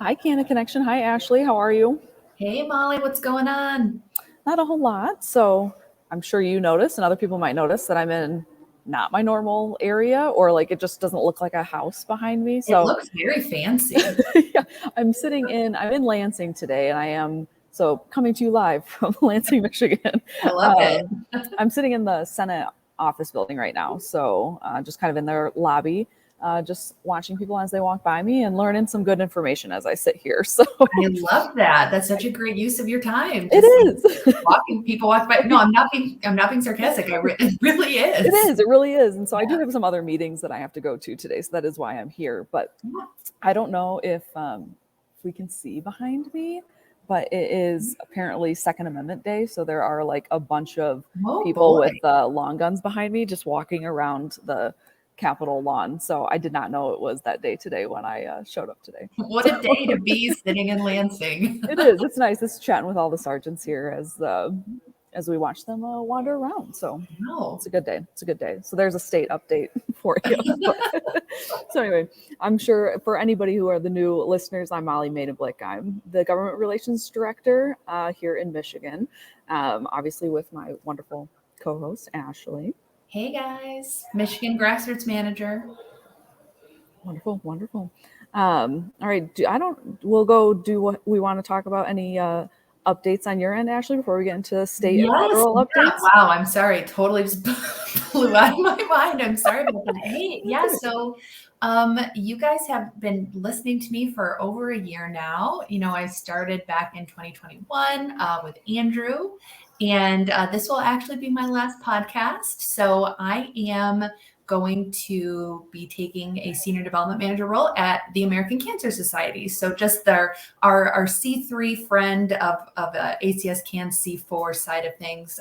Hi, CANdid Connection. Hi, Ashley. How are you? Hey Molly, what's going on? Not a whole lot. So I'm sure you noticed, and other people might notice that I'm in not my normal area, or like it just doesn't look like a house behind me. It So looks very fancy. yeah, I'm in Lansing today, and I am coming to you live from Lansing, Michigan. I love it. Um, I'm sitting in the Senate office building right now, so just kind of in their lobby, just watching people as they walk by me and learning some good information as I sit here. So I love that. That's such a great use of your time. it Just is. watching people walk by. No, I'm not being sarcastic. It really It is. is. It really is. And so I do Yeah. have some other meetings that I have to go to today. So that is why I'm here. But I don't know if we can see behind me, but it is apparently Second Amendment Day. So there are like a bunch of Oh people with boy. long guns behind me just walking around the Capitol lawn. So I did not know it was that day today when I showed up today. What So a day to be sitting in Lansing. it is. It's nice. It's chatting with all the sergeants here as we watch them wander around. So No. it's a good day. It's a good day. So there's a state update for you. So anyway, I'm sure for anybody who are the new listeners, I'm Molly Maiden-Blick. I'm the government relations director here in Michigan, obviously with my wonderful co-host Ashley. Hey guys, Michigan grassroots manager. Wonderful, wonderful. All right, we'll go do what we want to talk about. Any updates on your end, Ashley, before we get into state and Yes. federal Yeah. updates? Wow. I'm sorry. Totally just blew out of my mind. I'm sorry about that. Hey, That's yeah. okay. So, you guys have been listening to me for over a year now. I started back in 2021 with Andrew, and this will actually be my last podcast. So I am going to be taking a senior development manager role at the American Cancer Society. So just our C3 friend of ACS Can C4 side of things.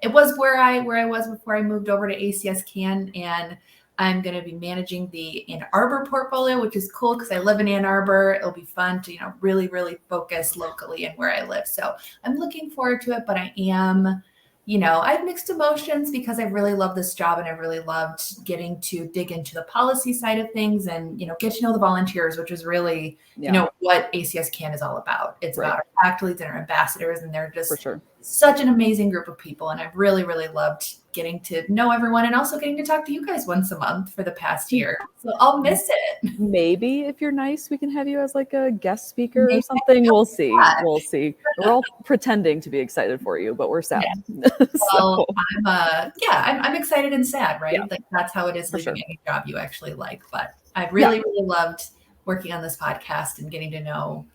It was where I was before I moved over to ACS Can, and I'm going to be managing the Ann Arbor portfolio, which is cool because I live in Ann Arbor. It'll be fun to really really focus locally and where I live. So I'm looking forward to it, but I am. I have mixed emotions because I really love this job and I really loved getting to dig into the policy side of things and, get to know the volunteers, which is really, Yeah, what ACS Can is all about. It's right, about our athletes and our ambassadors, and they're for just sure. such an amazing group of people. And I've really, really loved getting to know everyone and also getting to talk to you guys once a month for the past year. So I'll miss it. Maybe if you're nice, we can have you as like a guest speaker or Maybe. something. We'll see. Yeah. We'll see. We're all pretending to be excited for you, but we're sad. Yeah. So Well, I'm excited and sad, yeah, right? Like that's how it is for leaving sure. any job you actually like. But I Yeah, really, really loved working on this podcast and getting to know,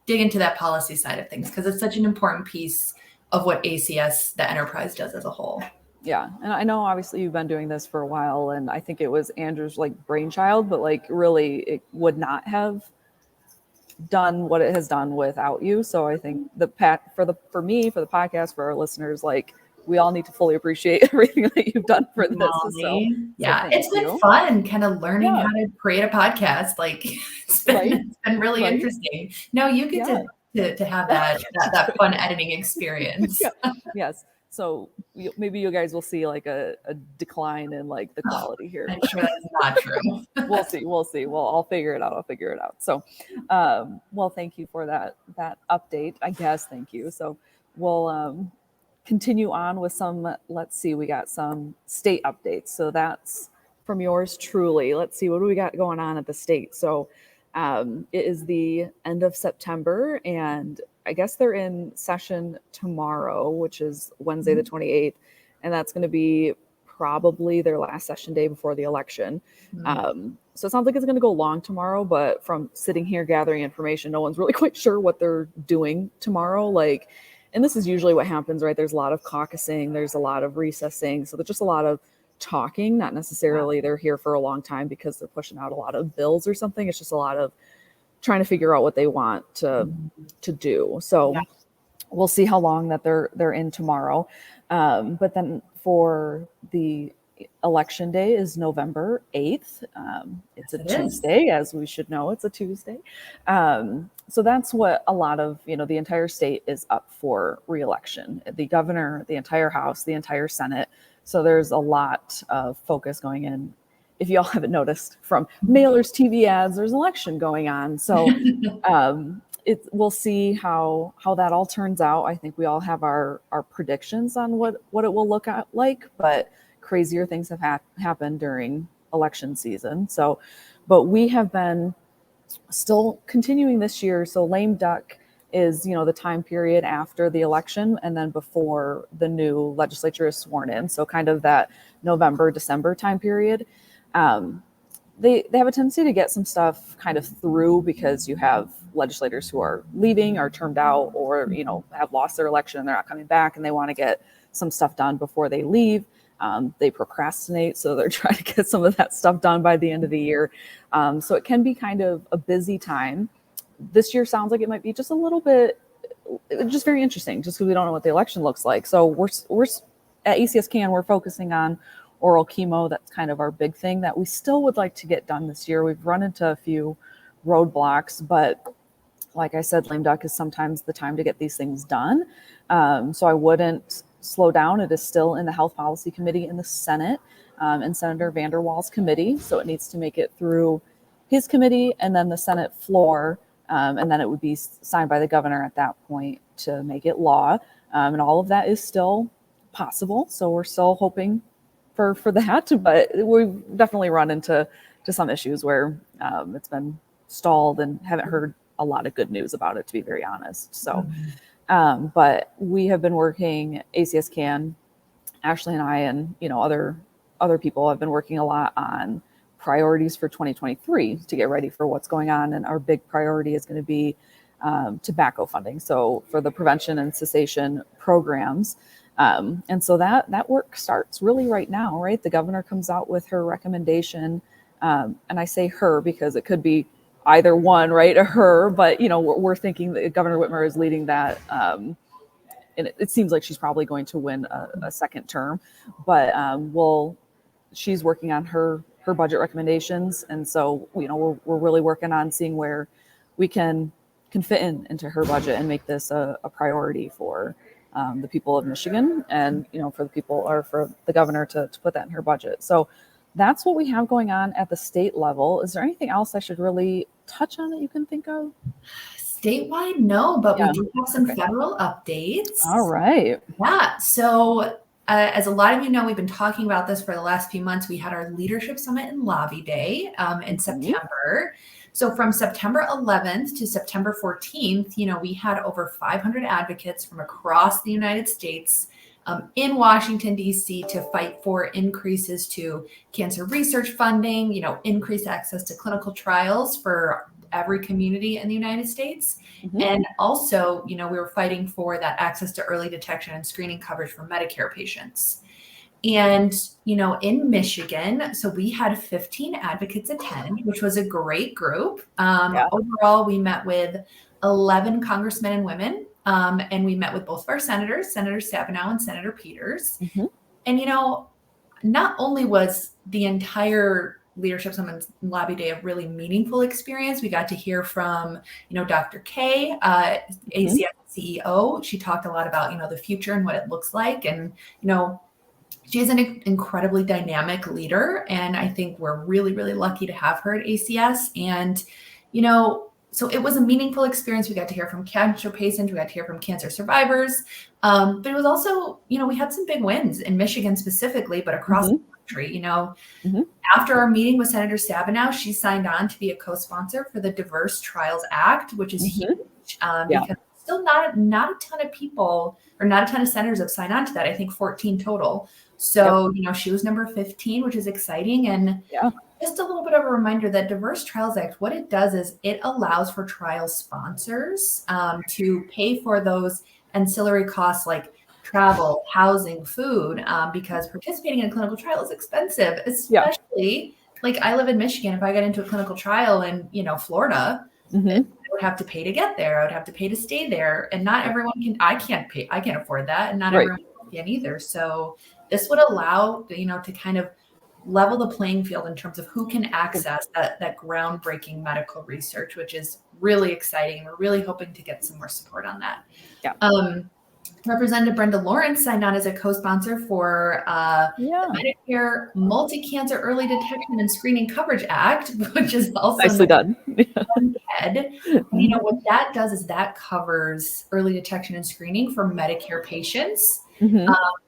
dig into that policy side of things because it's such an important piece of what ACS, the enterprise, does as a whole. yeah. And I know obviously you've been doing this for a while, and I think it was Andrew's like brainchild, but like really it would not have done what it has done without you. So I think for me, for the podcast, for our listeners, like we all need to fully appreciate everything that you've done for this. Molly. So Yeah, thank it's been you. fun kind of learning Yeah. how to create a podcast. Like Right. it's been really Right. interesting. No, you get Yeah. to have that fun editing experience. Yeah. Yes. So maybe you guys will see like a decline in like the Oh, quality here. I'm sure that's not true. We'll see. We'll see. Well, I'll figure it out. I'll figure it out. So, well, thank you for that update. I guess thank you. So we'll continue on with some. Let's see. We got some state updates. So that's from yours truly. Let's see what do we got going on at the state. So it is the end of September, and I guess they're in session tomorrow, which is Wednesday the 28th, and that's going to be probably their last session day before the election. So it sounds like it's going to go long tomorrow, but from sitting here gathering information, no one's really quite sure what they're doing tomorrow. Like, and this is usually what happens, right? There's a lot of caucusing, there's a lot of recessing. So there's just a lot of talking, not necessarily they're here for a long time because they're pushing out a lot of bills or something. It's just a lot of trying to figure out what they want to do. So Yeah. we'll see how long that they're in tomorrow. But then for the election day is November 8th. It's a Yes, it is. Tuesday, as we should know, it's a Tuesday. So that's what a lot of, the entire state is up for reelection. The governor, the entire House, the entire Senate. So there's a lot of focus going in if y'all haven't noticed from mailers, TV ads, there's an election going on. So we'll see how that all turns out. I think we all have our predictions on what it will look like, but crazier things have happened during election season. So, but we have been still continuing this year. So lame duck is, the time period after the election and then before the new legislature is sworn in. So kind of that November, December time period. They have a tendency to get some stuff kind of through because you have legislators who are leaving or termed out or, have lost their election and they're not coming back and they want to get some stuff done before they leave. They procrastinate, so they're trying to get some of that stuff done by the end of the year. So it can be kind of a busy time. This year sounds like it might be just a little bit, just very interesting, just because we don't know what the election looks like. So we're at ACS CAN, we're focusing on oral chemo. That's kind of our big thing that we still would like to get done this year. We've run into a few roadblocks, but like I said, lame duck is sometimes the time to get these things done. So I wouldn't slow down. It is still in the Health Policy Committee in the Senate and Senator Vanderwall's committee. So it needs to make it through his committee and then the Senate floor. And then it would be signed by the governor at that point to make it law. And all of that is still possible. So we're still hoping for that, but we've definitely run into some issues where it's been stalled and haven't heard a lot of good news about it, to be very honest. So, but we have been working, ACS CAN, Ashley and I, and other people have been working a lot on priorities for 2023 to get ready for what's going on. And our big priority is going to be tobacco funding. So for the prevention and cessation programs. And so that work starts really right now, right? The governor comes out with her recommendation. And I say her because it could be either one, right? Or her, but we're thinking that Governor Whitmer is leading that. And it seems like she's probably going to win a second term, but she's working on her budget recommendations. And so, we're really working on seeing where we can fit into her budget and make this a priority for the people of Michigan and, for the people or for the governor to put that in her budget. So that's what we have going on at the state level. Is there anything else I should really touch on that you can think of? Statewide, no, but we do have some federal updates. All right. Yeah. So as a lot of you know, we've been talking about this for the last few months. We had our leadership summit and lobby day in September. So from September 11th to September 14th, we had over 500 advocates from across the United States in Washington, D.C. to fight for increases to cancer research funding, increased access to clinical trials for every community in the United States. Mm-hmm. And also, we were fighting for that access to early detection and screening coverage for Medicare patients. And, in Michigan, so we had 15 advocates attend, which was a great group. Overall, we met with 11 congressmen and women, and we met with both of our senators, Senator Stabenow and Senator Peters. Mm-hmm. And, not only was the entire Leadership Summit Lobby Day a really meaningful experience, we got to hear from, Dr. Kay, ACS CEO. She talked a lot about, the future and what it looks like. And, she's an incredibly dynamic leader. And I think we're really, really lucky to have her at ACS. And, so it was a meaningful experience. We got to hear from cancer patients. We got to hear from cancer survivors. But it was also, we had some big wins in Michigan specifically, but across the country. After our meeting with Senator Stabenow, she signed on to be a co-sponsor for the Diverse Trials Act, which is huge because still not a ton of people or not a ton of senators have signed on to that. I think 14 total. So, she was number 15, which is exciting. And just a little bit of a reminder that Diverse Trials Act, what it does is it allows for trial sponsors to pay for those ancillary costs like travel, housing, food, because participating in a clinical trial is expensive, especially like I live in Michigan. If I got into a clinical trial in, Florida, I would have to pay to get there. I would have to pay to stay there. And not everyone I can't afford that. And not everyone can either. So this would allow, to kind of level the playing field in terms of who can access that groundbreaking medical research, which is really exciting. We're really hoping to get some more support on that. Representative Brenda Lawrence signed on as a co-sponsor for the Medicare Multi-Cancer Early Detection and Screening Coverage Act, which is also nicely done. CANdid. And what that does is that covers early detection and screening for Medicare patients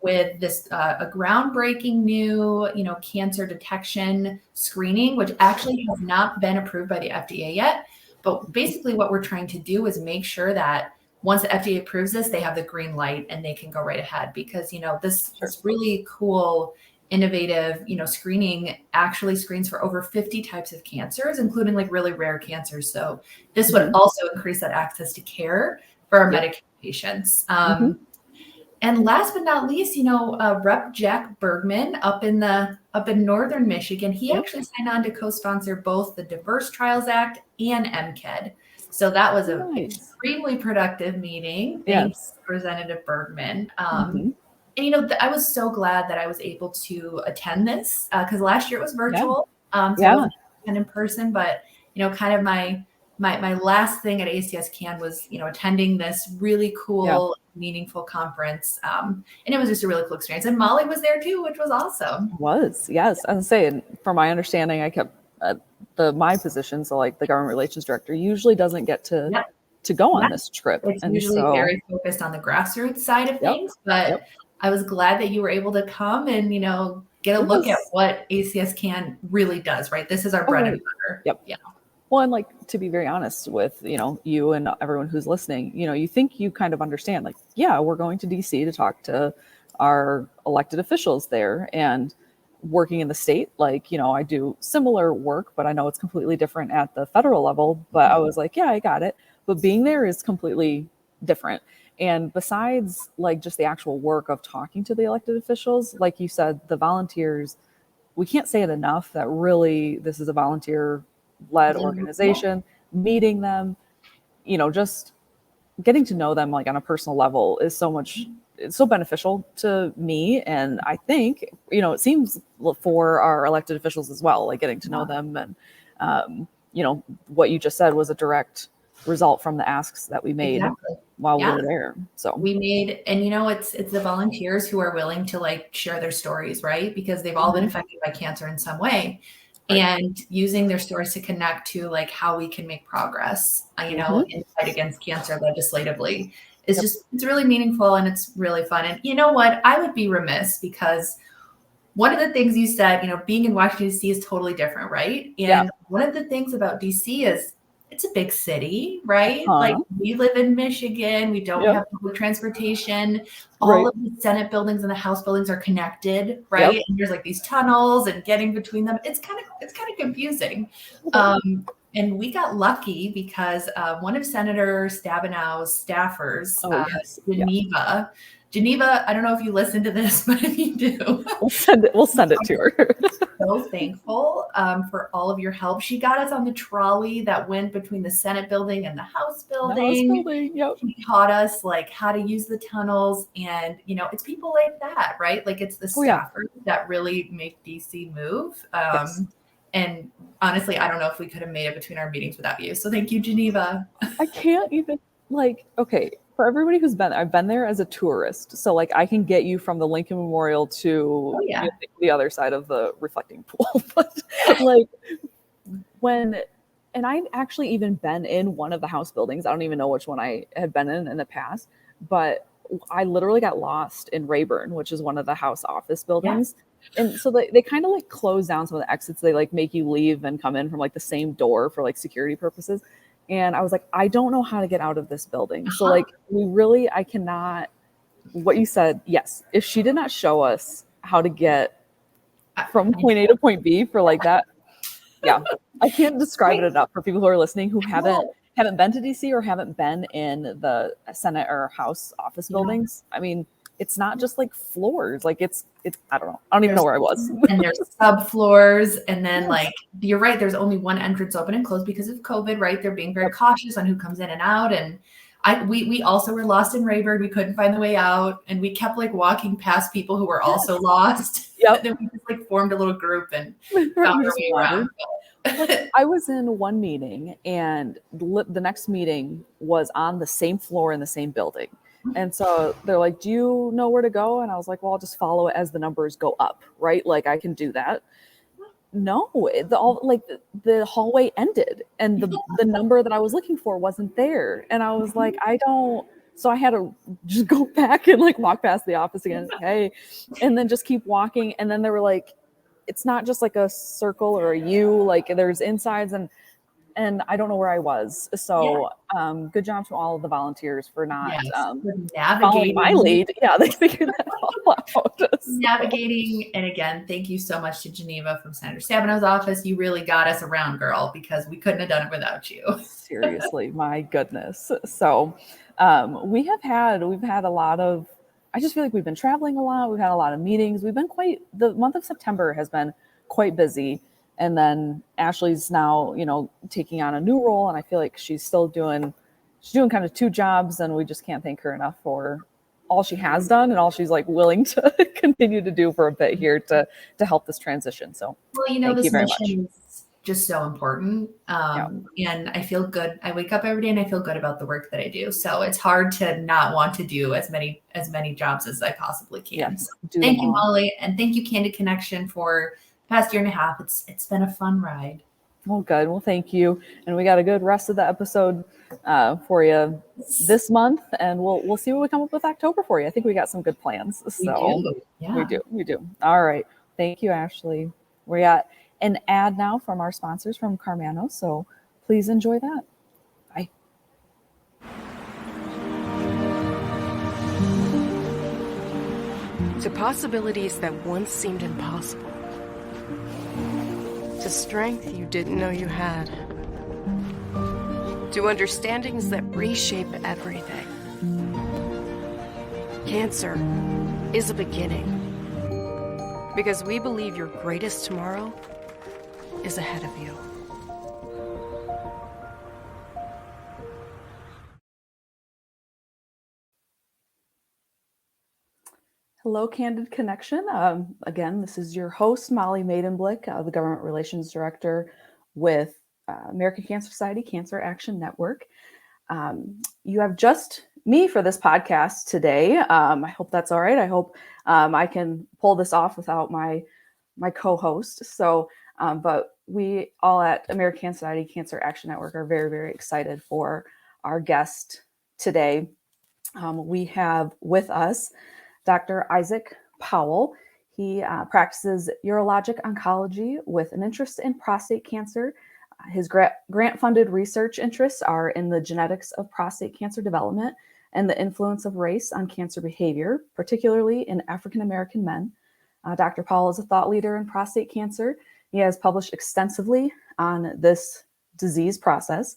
with this a groundbreaking new cancer detection screening, which actually has not been approved by the FDA yet. But basically, what we're trying to do is make sure that once the FDA approves this, they have the green light and they can go right ahead, because, this really cool, innovative, screening actually screens for over 50 types of cancers, including like really rare cancers. So this would also increase that access to care for our Medicare patients. And last but not least, Rep. Jack Bergman up in Northern Michigan, he actually signed on to co-sponsor both the Diverse Trials Act and MCAD. So that was an extremely productive meeting. Thanks, Representative Bergman. And I was so glad that I was able to attend this because last year it was virtual, so I wasn't in person. But kind of my last thing at ACS CAN was attending this really cool, meaningful conference, and it was just a really cool experience. And Molly was there too, which was awesome. Yes. I was saying, from my understanding, I kept my position, so like the government relations director, usually doesn't get to go on this trip. It's usually very focused on the grassroots side of things, but I was glad that you were able to come and get a look at what ACS CAN really does. Right, this is our bread and butter. Well, and like, to be very honest with you and everyone who's listening, you think you kind of understand, like, we're going to DC to talk to our elected officials there, and working in the state, like, I do similar work, but I know it's completely different at the federal level. But I was like, I got it. But being there is completely different. And besides like just the actual work of talking to the elected officials, like you said, the volunteers, we can't say it enough that really this is a volunteer-led organization. Meeting them, just getting to know them like on a personal level is it's so beneficial to me. And I think, it seems for our elected officials as well, like getting to know them. And, what you just said was a direct result from the asks that we made while we were there. So we made, and it's the volunteers who are willing to like share their stories, right? Because they've all been affected by cancer in some way. And using their stories to connect to like how we can make progress, in the fight against cancer legislatively is it's really meaningful and it's really fun. And you know what? I would be remiss because one of the things you said, being in Washington, D.C. is totally different, right? And one of the things about D.C. is it's a big city, right? Like we live in Michigan, we don't have public transportation. All of the Senate buildings and the House buildings are connected, right? And there's like these tunnels and getting between them. It's kind of confusing. And we got lucky because one of Senator Stabenow's staffers, Geneva, I don't know if you listen to this, but if you do, we'll send it to her. So thankful for all of your help. She got us on the trolley that went between the Senate building and the House building. She taught us like how to use the tunnels, and it's people like that, right? Like it's the staffers that really make DC move. And honestly, I don't know if we could have made it between our meetings without you. So thank you, Geneva. I can't even for everybody who's been there, I've been there as a tourist. So like I can get you from the Lincoln Memorial to the other side of the reflecting pool. But like and I've actually even been in one of the House buildings. I don't even know which one I had been in the past, but I literally got lost in Rayburn, which is one of the House office buildings. And so they kind of like close down some of the exits. They like make you leave and come in from like the same door for like security purposes. And I was like, I don't know how to get out of this building. So like I cannot, what you said, yes. If she did not show us how to get from point A to point B for like that, I can't describe it enough for people who are listening who haven't been to DC or haven't been in the Senate or House office buildings. I mean, it's not just like floors. Like it's I don't know. I don't even know where I was. And there's subfloors. And then like, you're right. There's only one entrance open and closed because of COVID, right? They're being very cautious on who comes in and out. And we also were lost in Rayburn. We couldn't find the way out. And we kept like walking past people who were also lost. And then we just like formed a little group and found our way around. I was in one meeting and the next meeting was on the same floor in the same building. And so they're like, do you know where to go? And I was like, well, I'll just follow it as the numbers go up, right? Like I can do that. No, the hallway ended and the number that I was looking for wasn't there. And I was like, I don't, so I had to just go back and like walk past the office again. Hey, and then just keep walking. And then they were like, it's not just like a circle or a U, like there's insides and I don't know where I was. So good job to all of the volunteers for not following my lead. Yeah, they figured that all out. So. Navigating. And again, thank you so much to Geneva from Senator Stabeno's office. You really got us around, girl, because we couldn't have done it without you. Seriously, my goodness. So we've had a lot of, I just feel like we've been traveling a lot. We've had a lot of meetings. The month of September has been quite busy. And then Ashley's now, taking on a new role. And I feel like she's doing kind of two jobs, and we just can't thank her enough for all she has done and all she's like willing to continue to do for a bit here to help this transition. So thank you very much. Is just so important. And I feel good. I wake up every day and I feel good about the work that I do. So it's hard to not want to do as many jobs as I possibly can. Yes, so thank you, Molly. And thank you, CANdid Connection, for past year and a half. It's been a fun ride. Well, good. Well, thank you. And we got a good rest of the episode for you this month, and we'll see what we come up with October for you. I think we got some good plans. So we do. All right. Thank you, Ashley. We got an ad now from our sponsors from Carmano, so please enjoy that. Bye. To possibilities that once seemed impossible. To strength you didn't know you had. To understandings that reshape everything. Cancer is a beginning. Because we believe your greatest tomorrow is ahead of you. Hello, CANdid Connection. Again, this is your host, Molly Maidenblick, the Government Relations Director with American Cancer Society Cancer Action Network. You have just me for this podcast today. I hope that's all right. I hope I can pull this off without my co-host. So, but we all at American Cancer Society Cancer Action Network are very, very excited for our guest today. We have with us Dr. Isaac Powell. He practices urologic oncology with an interest in prostate cancer. His grant-funded research interests are in the genetics of prostate cancer development and the influence of race on cancer behavior, particularly in African American men. Dr. Powell is a thought leader in prostate cancer. He has published extensively on this disease process.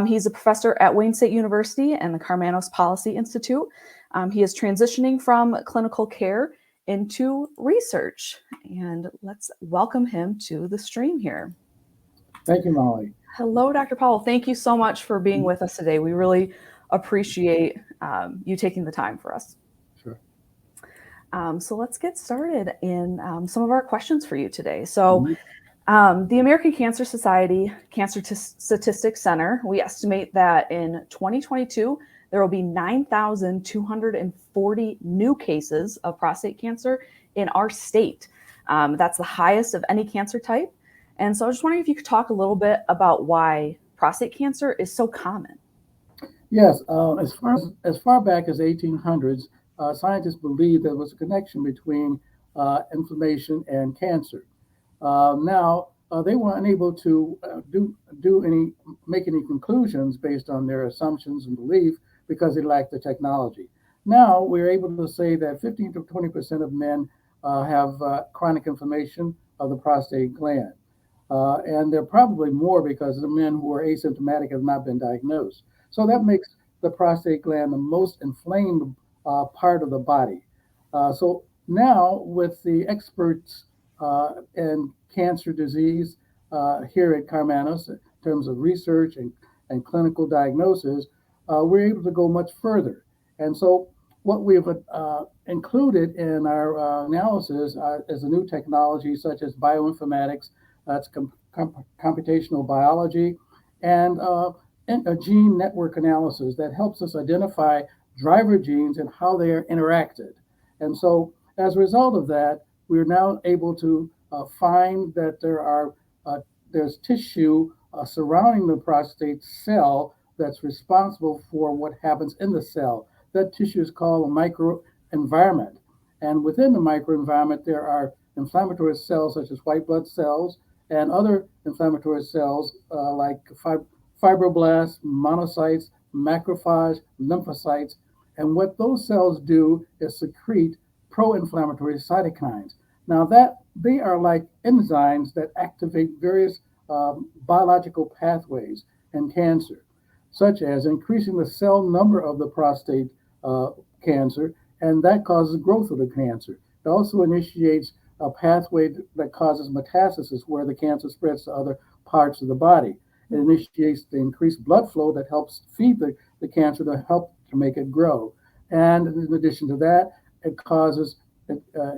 He's a professor at Wayne State University and the Karmanos Policy Institute. He is transitioning from clinical care into research. And let's welcome him to the stream here. Thank you, Molly. Hello, Dr. Powell. Thank you so much for being with us today. We really appreciate you taking the time for us. Sure. So let's get started in some of our questions for you today. So the American Cancer Society Cancer Statistics Center, we estimate that in 2022, there will be 9,240 new cases of prostate cancer in our state. That's the highest of any cancer type. And so I was just wondering if you could talk a little bit about why prostate cancer is so common. Yes, as far back as 1800s, scientists believed there was a connection between inflammation and cancer. Now they weren't able to make any conclusions based on their assumptions and belief because they lacked the technology. Now we're able to say that 15 to 20% of men have chronic inflammation of the prostate gland. And there are probably more because the men who are asymptomatic have not been diagnosed. So that makes the prostate gland the most inflamed part of the body. So now with the experts in cancer disease here at Karmanos in terms of research and clinical diagnosis, we're able to go much further. And so what we've included in our analysis is a new technology such as bioinformatics, that's computational biology, and a gene network analysis that helps us identify driver genes and how they are interacted. And so as a result of that, we're now able to find that there's tissue surrounding the prostate cell that's responsible for what happens in the cell. That tissue is called a microenvironment. And within the microenvironment, there are inflammatory cells such as white blood cells and other inflammatory cells like fibroblasts, monocytes, macrophage, lymphocytes. And what those cells do is secrete pro-inflammatory cytokines. Now that they are like enzymes that activate various biological pathways in cancer, such as increasing the cell number of the prostate cancer, and that causes growth of the cancer. It also initiates a pathway that causes metastasis, where the cancer spreads to other parts of the body. It initiates the increased blood flow that helps feed the cancer to help to make it grow. And in addition to that, it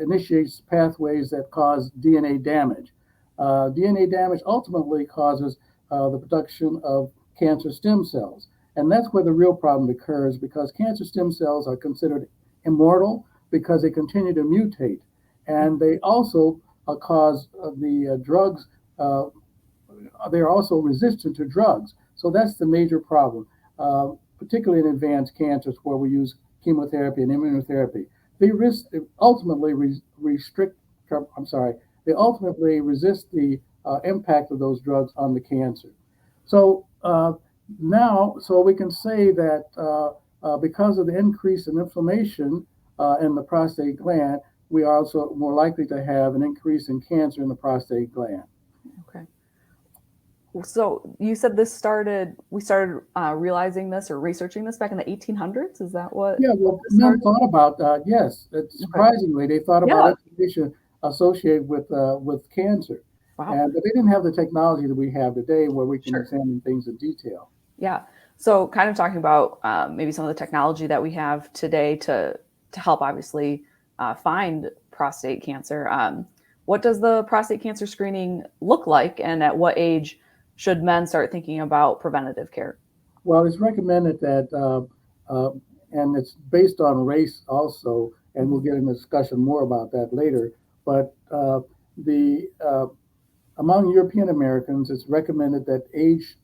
initiates pathways that cause DNA damage. DNA damage ultimately causes the production of cancer stem cells. And that's where the real problem occurs, because cancer stem cells are considered immortal because they continue to mutate. And they also cause the drugs, they're also resistant to drugs. So that's the major problem, particularly in advanced cancers where we use chemotherapy and immunotherapy. They ultimately resist the impact of those drugs on the cancer. So now we can say that because of the increase in inflammation in the prostate gland, we are also more likely to have an increase in cancer in the prostate gland. Okay. So you said we started realizing this or researching this back in the 1800s? Is that what? Yeah, well, men thought about that. Yes, surprisingly, they thought about inflammation associated with cancer. Wow. But they didn't have the technology that we have today, where we can examine things in detail. Yeah. So kind of talking about maybe some of the technology that we have today to help obviously find prostate cancer. What does the prostate cancer screening look like, and at what age should men start thinking about preventative care? Well, it's recommended that, and it's based on race also, and we'll get into discussion more about that later, but among European Americans, it's recommended that age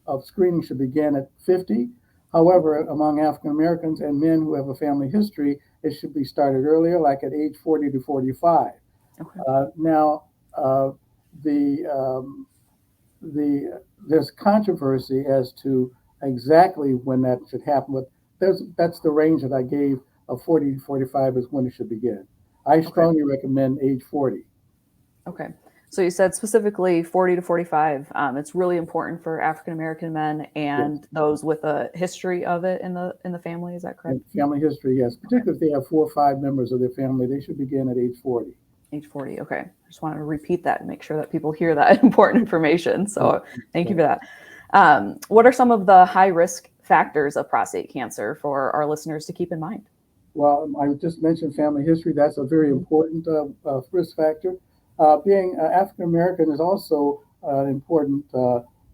of screening should begin at 50. However, among African Americans and men who have a family history, it should be started earlier, like at age 40 to 45. Okay. There's controversy as to exactly when that should happen, but that's the range that I gave of 40 to 45 is when it should begin. I strongly recommend age 40. Okay. So you said specifically 40 to 45. It's really important for African American men and those with a history of it in the family. Is that correct? And family history, yes. Particularly if they have 4 or 5 members of their family, they should begin at age 40. Age 40. Okay. I just wanted to repeat that and make sure that people hear that important information. So thank you for that. What are some of the high risk factors of prostate cancer for our listeners to keep in mind? Well, I just mentioned family history. That's a very important risk factor. Being African American is also an important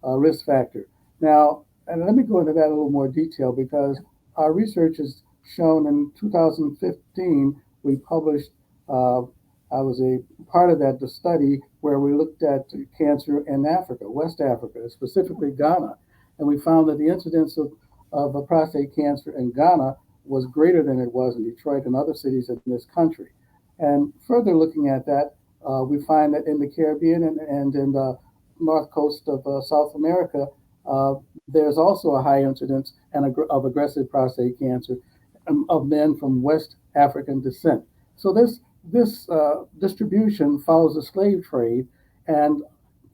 risk factor. Now, and let me go into that in a little more detail, because our research has shown in 2015, we published, I was a part of that study where we looked at cancer in Africa, West Africa, specifically Ghana. And we found that the incidence of prostate cancer in Ghana was greater than it was in Detroit and other cities in this country. And further looking at that, we find that in the Caribbean and in the north coast of South America, there's also a high incidence of aggressive prostate cancer of men from West African descent. So this distribution follows the slave trade. And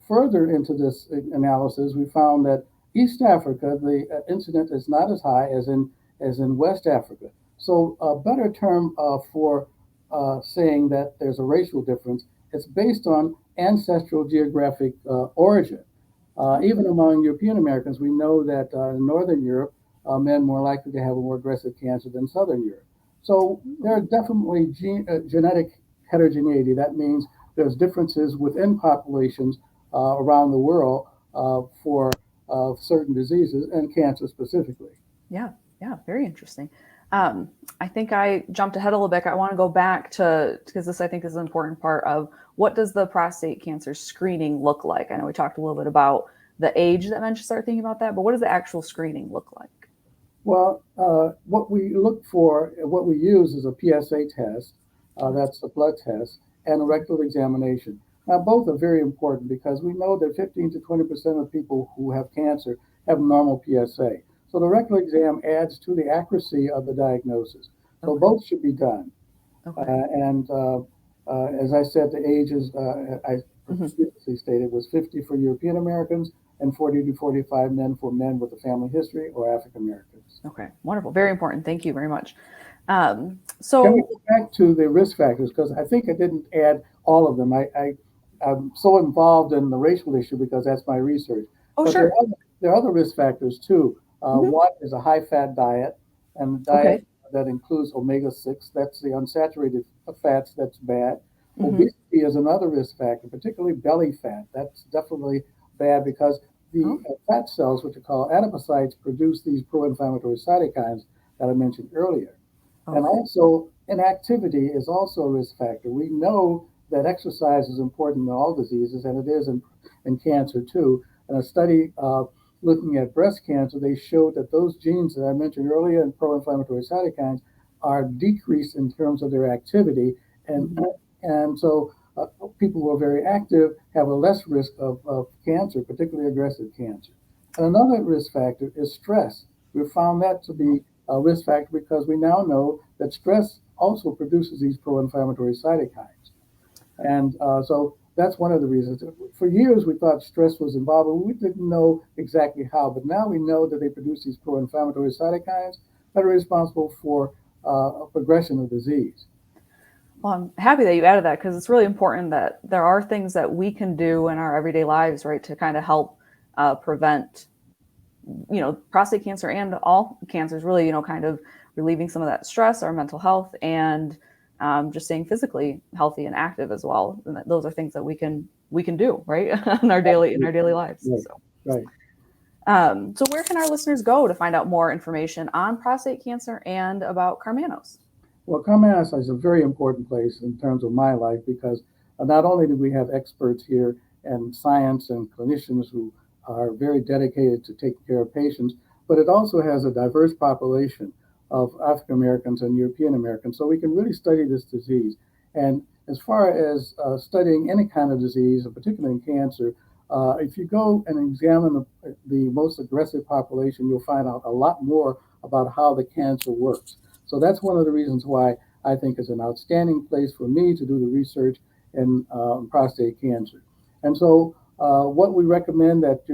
further into this analysis, we found that East Africa, the incidence is not as high as in West Africa. So a better term for saying that there's a racial difference, it's based on ancestral geographic origin. Even among European Americans, we know that in Northern Europe, men more likely to have a more aggressive cancer than Southern Europe. So there are definitely genetic heterogeneity. That means there's differences within populations around the world for certain diseases and cancer specifically. Yeah. Yeah, very interesting. I think I jumped ahead a little bit. I want to go back to, because this I think is an important part of what does the prostate cancer screening look like? I know we talked a little bit about the age that men should start thinking about that, but what does the actual screening look like? Well, what we look for, what we use is a PSA test, that's a blood test, and a rectal examination. Now, both are very important because we know that 15 to 20% of people who have cancer have normal PSA. So the rectal exam adds to the accuracy of the diagnosis. So both should be done. As I said, the ages I previously stated was 50 for European Americans and 40 to 45 for men with a family history or African Americans. Okay, wonderful. Very important. Thank you very much. Can we go back to the risk factors? Because I think I didn't add all of them. I'm so involved in the racial issue because that's my research. Oh, but sure. There are other risk factors too. One is a high-fat diet, and the diet that includes omega-6. That's the unsaturated fats. That's bad. Obesity is another risk factor, particularly belly fat. That's definitely bad because the fat cells, which are called adipocytes, produce these pro-inflammatory cytokines that I mentioned earlier. And also, inactivity is also a risk factor. We know that exercise is important in all diseases, and it is in cancer too. In a study looking at breast cancer, they showed that those genes that I mentioned earlier in pro-inflammatory cytokines are decreased in terms of their activity. And so people who are very active have a less risk of cancer, particularly aggressive cancer. And another risk factor is stress. We found that to be a risk factor because we now know that stress also produces these pro-inflammatory cytokines. And so that's one of the reasons. For years, we thought stress was involved, but we didn't know exactly how. But now we know that they produce these pro-inflammatory cytokines that are responsible for progression of disease. Well, I'm happy that you added that because it's really important that there are things that we can do in our everyday lives, right, to kind of help prevent, prostate cancer and all cancers, really, kind of relieving some of that stress, our mental health, and just staying physically healthy and active as well. And those are things that we can do, right, in our daily lives. Right. So where can our listeners go to find out more information on prostate cancer and about Karmanos? Well, Karmanos is a very important place in terms of my life because not only do we have experts here and science and clinicians who are very dedicated to taking care of patients, but it also has a diverse population of African Americans and European Americans. So we can really study this disease. And as far as studying any kind of disease, particularly in cancer, if you go and examine the most aggressive population, you'll find out a lot more about how the cancer works. So that's one of the reasons why I think it's an outstanding place for me to do the research in prostate cancer. And so what we recommend that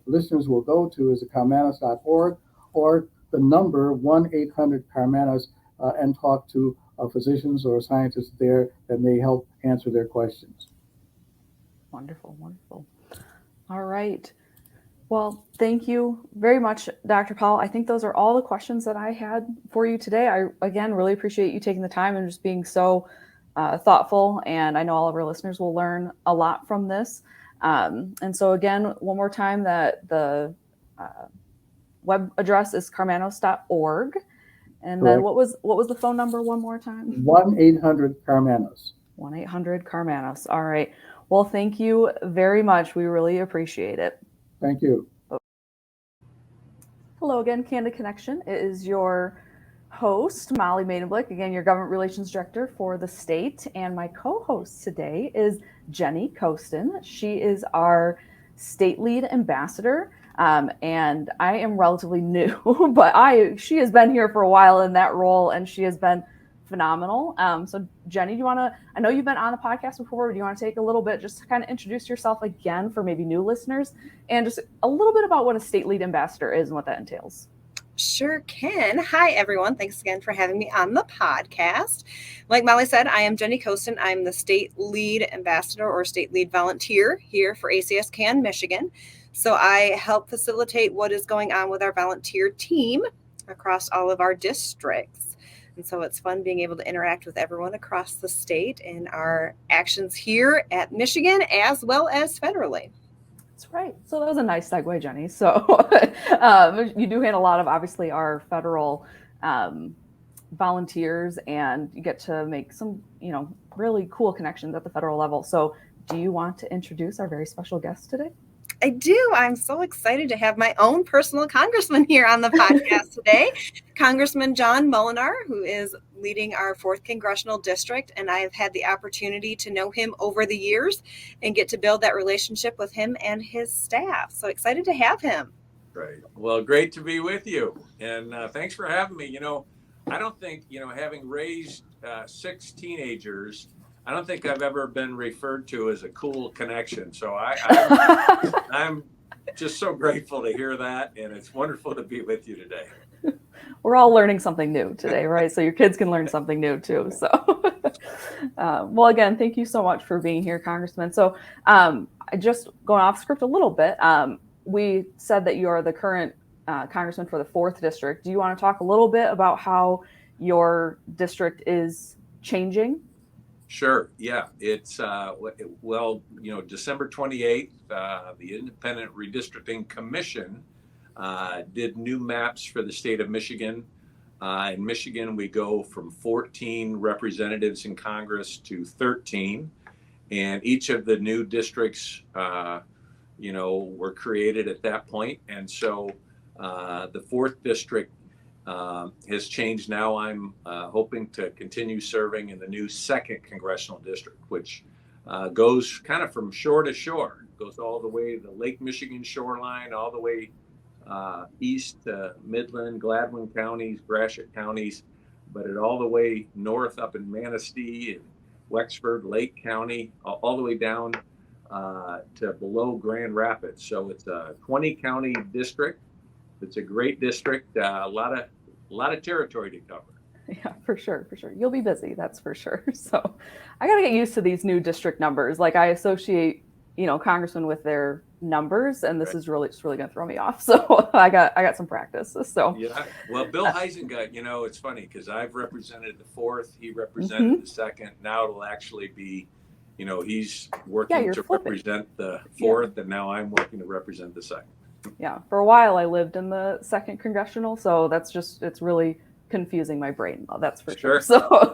listeners will go to is the Karmanos.org or the number 1-800-Karmanos and talk to physicians or scientists there that may help answer their questions. Wonderful. All right. Well, thank you very much, Dr. Powell. I think those are all the questions that I had for you today. I, again, really appreciate you taking the time and just being so thoughtful. And I know all of our listeners will learn a lot from this. And so again, one more time, that the web address is karmanos.org. And Correct. then what was the phone number one more time? 1-800-Karmanos. 1-800-Karmanos. All right. Well, thank you very much. We really appreciate it. Thank you. Hello again, Candid Connection. It is your host, Molly Maidenblick, again, your government relations director for the state. And my co-host today is Jenny Kostin. She is our state lead ambassador. And I am relatively new, but she has been here for a while in that role, and she has been phenomenal. So Jenny, I know you've been on the podcast before, but do you want to take a little bit just to kind of introduce yourself again for maybe new listeners and just a little bit about what a state lead ambassador is and what that entails? Sure can. Hi, everyone. Thanks again for having me on the podcast. Like Molly said, I am Jenny Kostin. I'm the state lead ambassador or state lead volunteer here for ACS CAN Michigan. So I help facilitate what is going on with our volunteer team across all of our districts. And so it's fun being able to interact with everyone across the state in our actions here at Michigan as well as federally. That's right. So that was a nice segue, Jenny. So you do handle a lot of obviously our federal volunteers, and you get to make some, really cool connections at the federal level. So do you want to introduce our very special guest today? I do. I'm so excited to have my own personal congressman here on the podcast today, Congressman John Moolenaar, who is leading our 4th Congressional District. And I've had the opportunity to know him over the years and get to build that relationship with him and his staff. So excited to have him. Great. Well, great to be with you. And thanks for having me. I don't think, having raised 6 teenagers, I don't think I've ever been referred to as a cool connection. So I'm just so grateful to hear that. And it's wonderful to be with you today. We're all learning something new today, right? So your kids can learn something new too. So, well, again, thank you so much for being here, Congressman. So I just going off script a little bit. We said that you are the current congressman for the 4th district. Do you want to talk a little bit about how your district is changing? Sure. Yeah. It's, December 28th, the Independent Redistricting Commission did new maps for the state of Michigan. In Michigan, we go from 14 representatives in Congress to 13. And each of the new districts, were created at that point. And so the 4th district has changed. Now I'm hoping to continue serving in the new 2nd Congressional District, which goes kind of from shore to shore, goes all the way to the Lake Michigan shoreline, all the way east to Midland, Gladwin counties, Gratiot counties, but it all the way north up in Manistee and Wexford, Lake County, all the way down to below Grand Rapids. So it's a 20 county district. It's a great district, a lot of territory to cover. Yeah, for sure. You'll be busy, that's for sure. So I got to get used to these new district numbers. Like I associate, congressmen with their numbers, and this is really going to throw me off. So I got some practice. So yeah, well, Bill Heisengut, it's funny because I've represented the 4th, he represented the 2nd. Now it'll actually be, he's working to represent the 4th, and now I'm working to represent the 2nd. Yeah, for a while I lived in the 2nd Congressional, so it's really confusing my brain. That's for sure. So,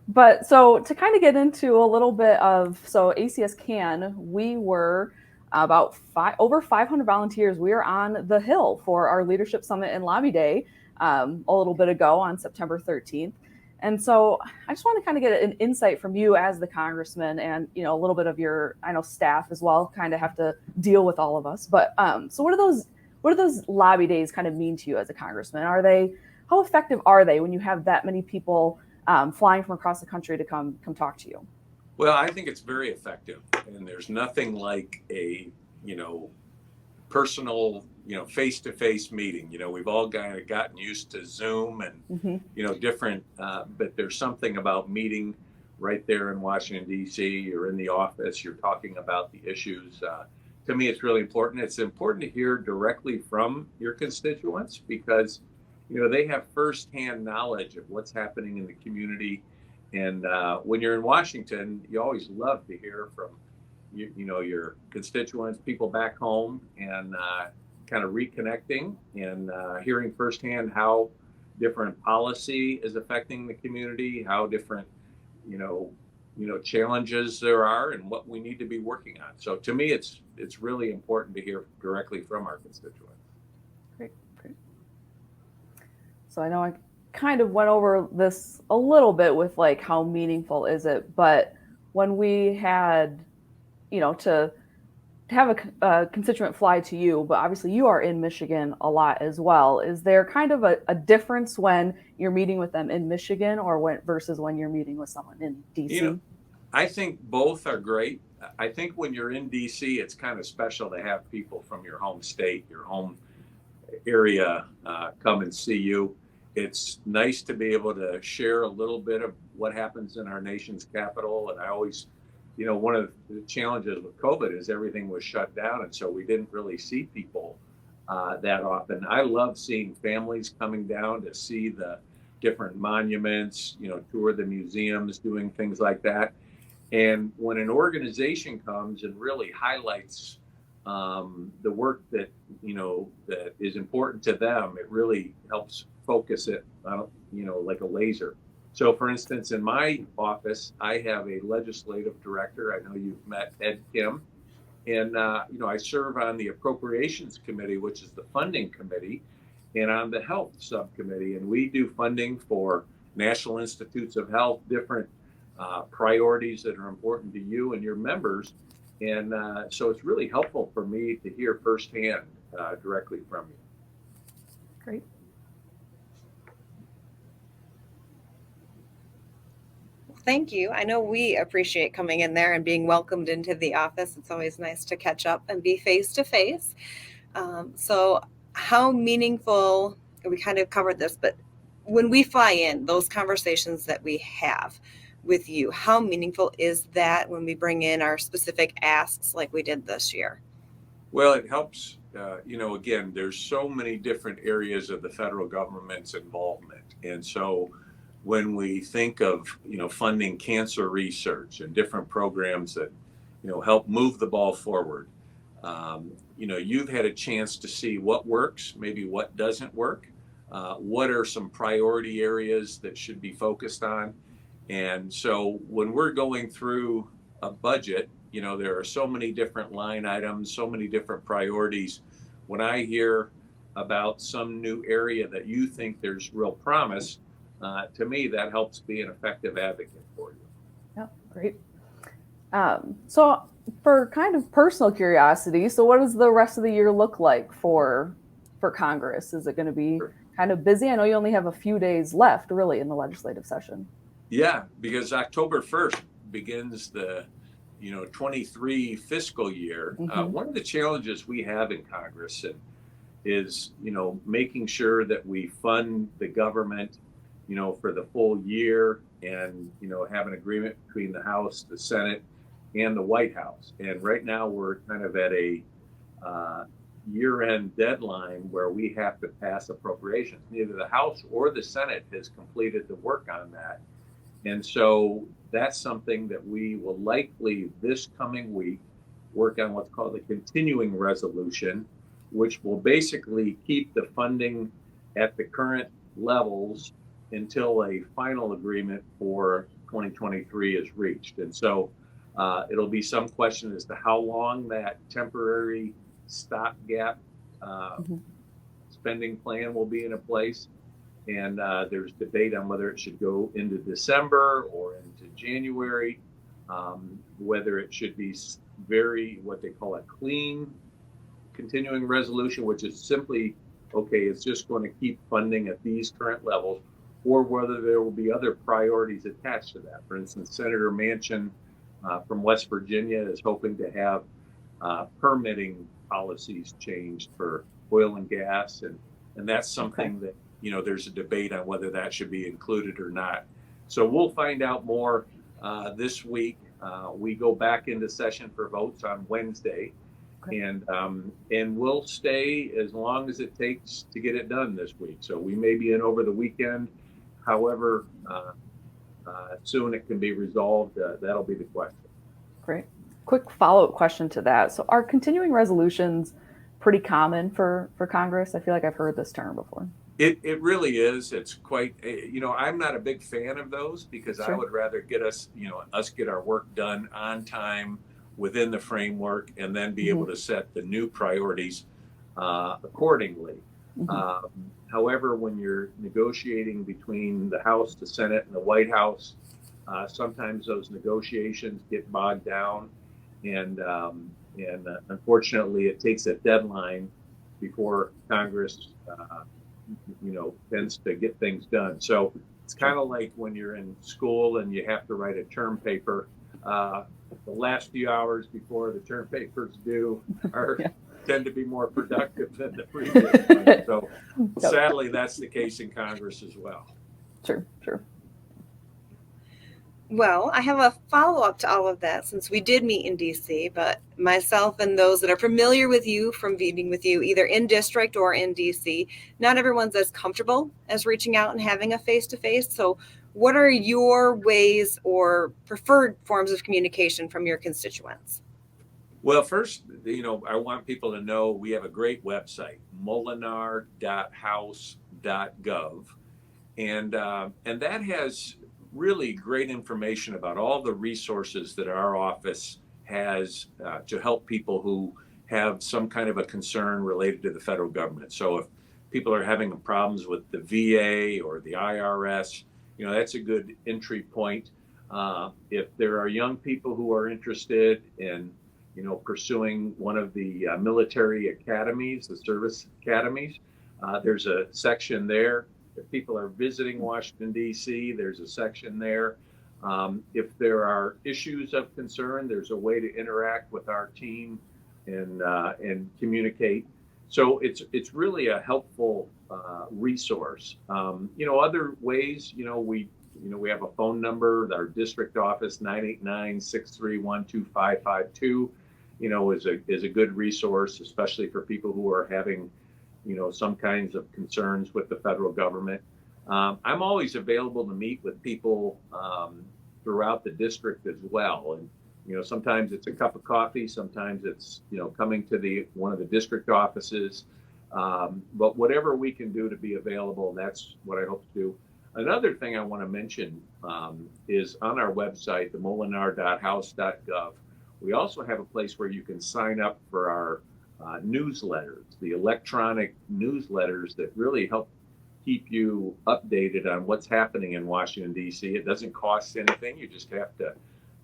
but so to kind of get into a little bit of, so ACS CAN, we were about over 500 volunteers. We were on the Hill for our Leadership Summit and Lobby Day a little bit ago on September 13th. And so I just want to kind of get an insight from you as the congressman, and a little bit of your, I know, staff as well, kind of have to deal with all of us. But so what do those lobby days kind of mean to you as a congressman? How effective are they when you have that many people flying from across the country to come talk to you? Well, I think it's very effective, and there's nothing like a personal face-to-face meeting. We've all kind of gotten used to Zoom and different, but there's something about meeting right there in Washington, D.C. or in the office. You're talking about the issues. To me, it's really important. It's important to hear directly from your constituents because they have firsthand knowledge of what's happening in the community. And when you're in Washington, you always love to hear from your constituents, people back home, and kind of reconnecting and hearing firsthand how different policy is affecting the community, how different challenges there are, and what we need to be working on. So to me, it's really important to hear directly from our constituents. Great. So I know I kind of went over this a little bit with like how meaningful is it, but when we had to have a constituent fly to you, but obviously you are in Michigan a lot as well. Is there kind of a difference when you're meeting with them in Michigan versus when you're meeting with someone in DC? I think both are great. I think when you're in DC, it's kind of special to have people from your home state, your home area come and see you. It's nice to be able to share a little bit of what happens in our nation's capital. And I always, one of the challenges with COVID is everything was shut down. And so we didn't really see people that often. I love seeing families coming down to see the different monuments, tour the museums, doing things like that. And when an organization comes and really highlights the work that that is important to them, it really helps focus it, like a laser. So, for instance, in my office, I have a legislative director. I know you've met Ed Kim, and I serve on the Appropriations Committee, which is the funding committee, and on the Health Subcommittee, and we do funding for National Institutes of Health, different priorities that are important to you and your members. And so it's really helpful for me to hear firsthand directly from you. Great. Thank you. I know we appreciate coming in there and being welcomed into the office. It's always nice to catch up and be face to face. So how meaningful, we kind of covered this, but when we fly in, those conversations that we have with you, how meaningful is that when we bring in our specific asks like we did this year? Well, it helps. Again, there's so many different areas of the federal government's involvement. And so when we think of, funding cancer research and different programs that, help move the ball forward, you've had a chance to see what works, maybe what doesn't work, what are some priority areas that should be focused on. And so when we're going through a budget, there are so many different line items, so many different priorities. When I hear about some new area that you think there's real promise, to me, that helps be an effective advocate for you. Yeah, great. So for kind of personal curiosity, so what does the rest of the year look like for Congress? Is it going to be kind of busy? I know you only have a few days left, really, in the legislative session. Yeah, because October 1st begins the 23 fiscal year. Mm-hmm. One of the challenges we have in Congress is making sure that we fund the government for the full year, and have an agreement between the House, the Senate, and the White House. And right now we're kind of at a year-end deadline where we have to pass appropriations. Neither the House or the Senate has completed the work on that. And so that's something that we will likely this coming week work on what's called a continuing resolution, which will basically keep the funding at the current levels until a final agreement for 2023 is reached. And so it'll be some question as to how long that temporary stopgap spending plan will be in place. And there's debate on whether it should go into December or into January, whether it should be what they call a clean continuing resolution, which is simply, okay, it's just going to keep funding at these current levels, or whether there will be other priorities attached to that. For instance, Senator Manchin from West Virginia is hoping to have permitting policies changed for oil and gas, and that's something that there's a debate on whether that should be included or not. So we'll find out more this week. We go back into session for votes on Wednesday, and we'll stay as long as it takes to get it done this week. So we may be in over the weekend. However, soon it can be resolved. That'll be the question. Great. Quick follow-up question to that. So are continuing resolutions pretty common for Congress? I feel like I've heard this term before. It really is. It's quite, I'm not a big fan of those because Sure. I would rather get us get our work done on time within the framework, and then be able to set the new priorities accordingly. Mm-hmm. However, when you're negotiating between the House, the Senate, and the White House, sometimes those negotiations get bogged down, and unfortunately, it takes a deadline before Congress, tends to get things done. So it's kind of like when you're in school and you have to write a term paper. The last few hours before the term papers due tend to be more productive than the previous one. So sadly, that's the case in Congress as well. Sure. Well, I have a follow-up to all of that since we did meet in DC, but myself and those that are familiar with you from meeting with you either in district or in DC, not everyone's as comfortable as reaching out and having a face-to-face. So what are your ways or preferred forms of communication from your constituents? Well, first, I want people to know we have a great website, moolenaar.house.gov, and that has really great information about all the resources that our office has to help people who have some kind of a concern related to the federal government. So if people are having problems with the VA or the IRS, that's a good entry point. If there are young people who are interested in pursuing one of the military academies, the service academies, there's a section there. If people are visiting Washington, D.C., there's a section there. If there are issues of concern, there's a way to interact with our team and communicate. So it's really a helpful resource. Other ways, we have a phone number, our district office, 989-631-2552, is a good resource, especially for people who are having, some kinds of concerns with the federal government. I'm always available to meet with people throughout the district as well. And, sometimes it's a cup of coffee, sometimes it's, coming to one of the district offices. But whatever we can do to be available, that's what I hope to do. Another thing I want to mention is on our website, the moolenaar.house.gov, we also have a place where you can sign up for our newsletters, the electronic newsletters that really help keep you updated on what's happening in Washington, D.C. It doesn't cost anything. You just have to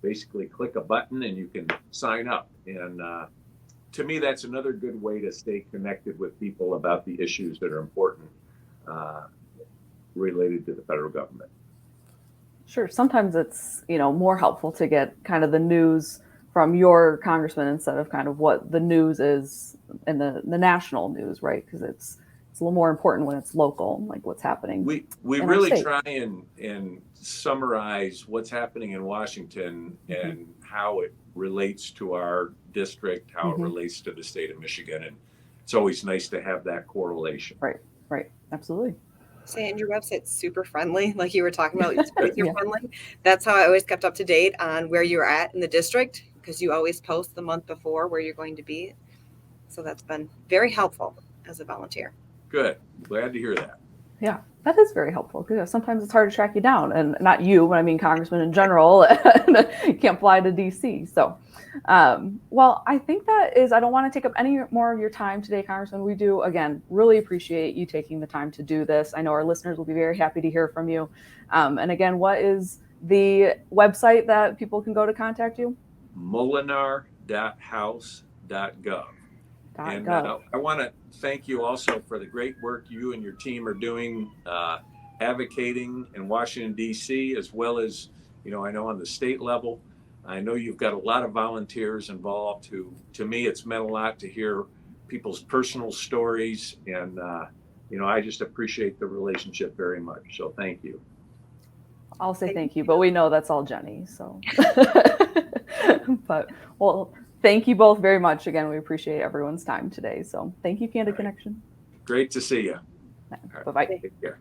basically click a button and you can sign up. And to me, that's another good way to stay connected with people about the issues that are important related to the federal government. Sure. Sometimes it's, more helpful to get kind of the news from your congressman instead of kind of what the news is in the national news, right? Because it's a little more important when it's local, like what's happening. We really try and summarize what's happening in Washington and how it relates to our district, how it relates to the state of Michigan. And it's always nice to have that correlation. Right. Absolutely. And your website's super friendly, like you were talking about. It's user friendly. That's how I always kept up to date on where you're at in the district, because you always post the month before where you're going to be. So that's been very helpful as a volunteer. Good. Glad to hear that. Yeah, that is very helpful because sometimes it's hard to track you down, and not you, but I mean congressmen in general can't fly to DC. So, well, I think that is, I don't want to take up any more of your time today, Congressman. We do, again, really appreciate you taking the time to do this. I know our listeners will be very happy to hear from you. And again, what is the website that people can go to contact you? moolenaar.house.gov. And I want to thank you also for the great work you and your team are doing, advocating in Washington, D.C., as well as, I know on the state level. I know you've got a lot of volunteers involved who, to me, it's meant a lot to hear people's personal stories. And, I just appreciate the relationship very much. So thank you. I'll say thank you, but we know that's all Jenny. So, but well, thank you both very much. Again, we appreciate everyone's time today. So thank you, Candid Connection. Great to see you. Bye-bye. Take care.